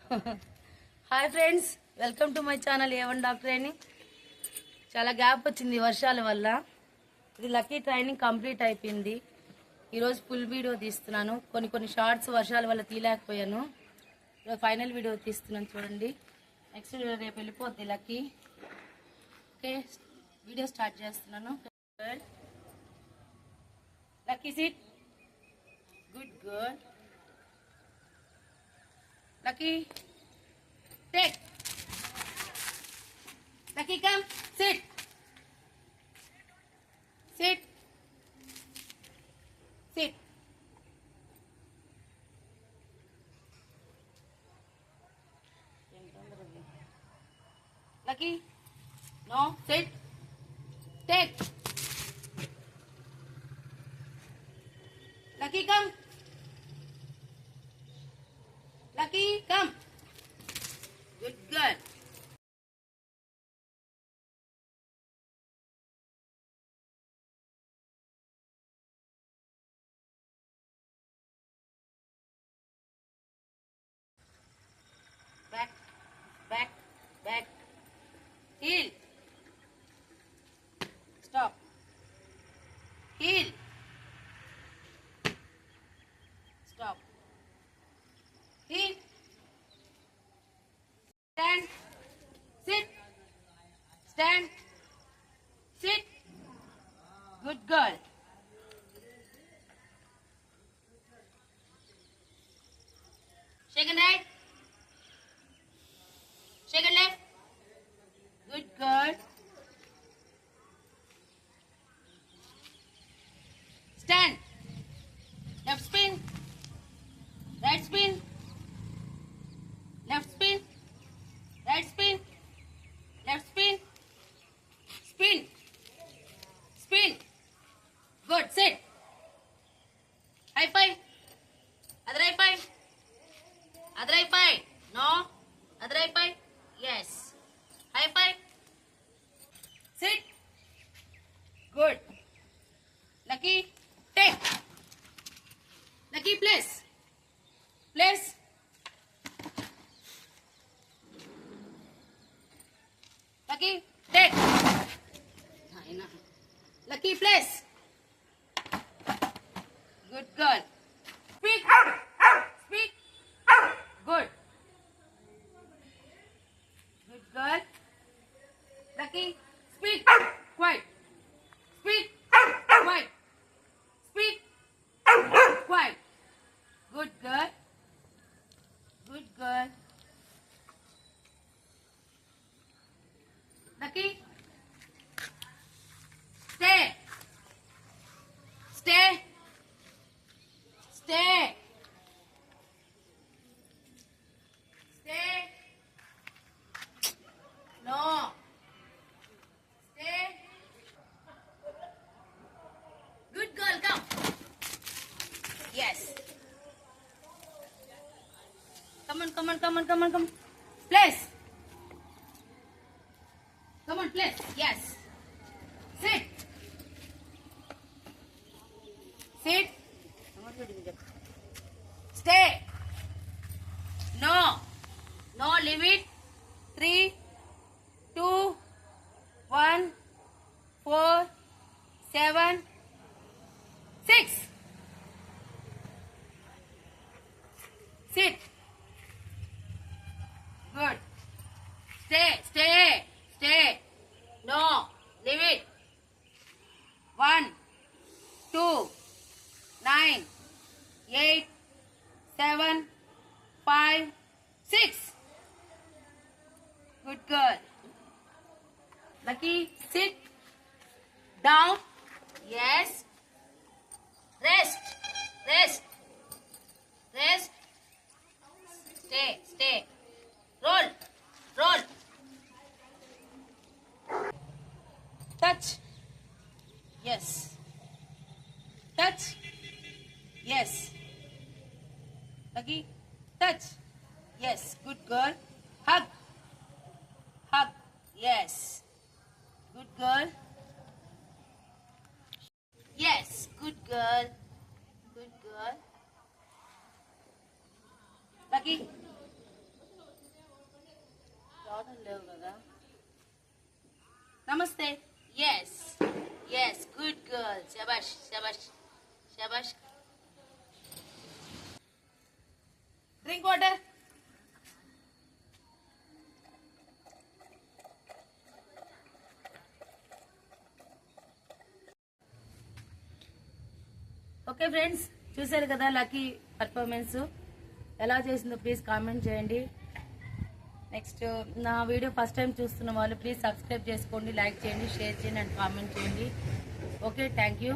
Hi friends, welcome to my channel A1 doctor అని. చాలా gap వచ్చింది వర్షాల వల్ల. ఇది లక్కీ ట్రైనింగ్ కంప్లీట్ అయిపోయింది. ఈరోజు ఫుల్ వీడియో తీస్తున్నాను. కొన్ని షార్ట్స్ వర్షాల వల్ల తీయలేకపోయాను. ఈరోజు ఫైనల్ వీడియో తీస్తున్నాను, చూడండి. నెక్స్ట్ రేపు వెళ్ళిపోద్ది లక్కీ. ఓకే, వీడియో స్టార్ట్ చేస్తున్నాను. Lucky SIT. Good girl. Lucky, take. Lucky, come, sit. Sit. Sit. Lucky, no, sit. Take. Lucky, come. Lucky, come. Good girl. Back, back, back. Heel. Stop. Heel. Stop. Heel. Stand. Sit. Stand. Sit. Good girl. Shake a right. Shake a left. Good girl. Stand. Left spin. Right spin. Left spin, right spin, left spin, spin, spin. Good, sit. High five. Other high five. Other high five. No. Other high five. Yes. High five. Sit. Good. Lucky, take. Lucky, place. Place. Lucky, take. Lucky, place. Good girl. Speak. Speak. Good. Good girl. Lucky, speak. Quiet. Speak. Quiet. Speak. Quiet. Good girl. Good girl. Lucky, stay. Stay. Stay. Stay. No. Stay. Good girl, come. Yes. Come on, come on, come on, come on, come. Place. Come on, place. Yes. Sit. Sit. Stay. No. No, leave it. 3, 2, 1, 4, 7, 6. Sit. Good. Stay, stay. Stay. No. Leave it. 1, 2, 9, 8, 7, 5, 6. Good girl. Lucky, sit. Down. Yes. Rest. Rest. Rest. Stay. Stay. Roll. Roll. Touch. Yes. Touch. Yes. Lucky. Touch. Yes. Good girl. Hug. Hug. Yes. Good girl. Yes. Good girl. Good girl. Lucky. Water లేవు కదా. నమస్తే. Yes yes, good girl. శబాష్ శబాష్ శబాష్. Drink water. Okay friends, చూసారు కదా lucky performance ఎలా చేసిందో ప్లీజ్ కామెంట్ చేయండి. నెక్స్ట్ నా వీడియో ఫస్ట్ టైం చూస్తున్న వాళ్ళు ప్లీజ్ సబ్స్క్రైబ్ చేసుకోండి, లైక్ చేయండి, షేర్ చేయండి అండ్ కామెంట్ చేయండి. Okay, thank you.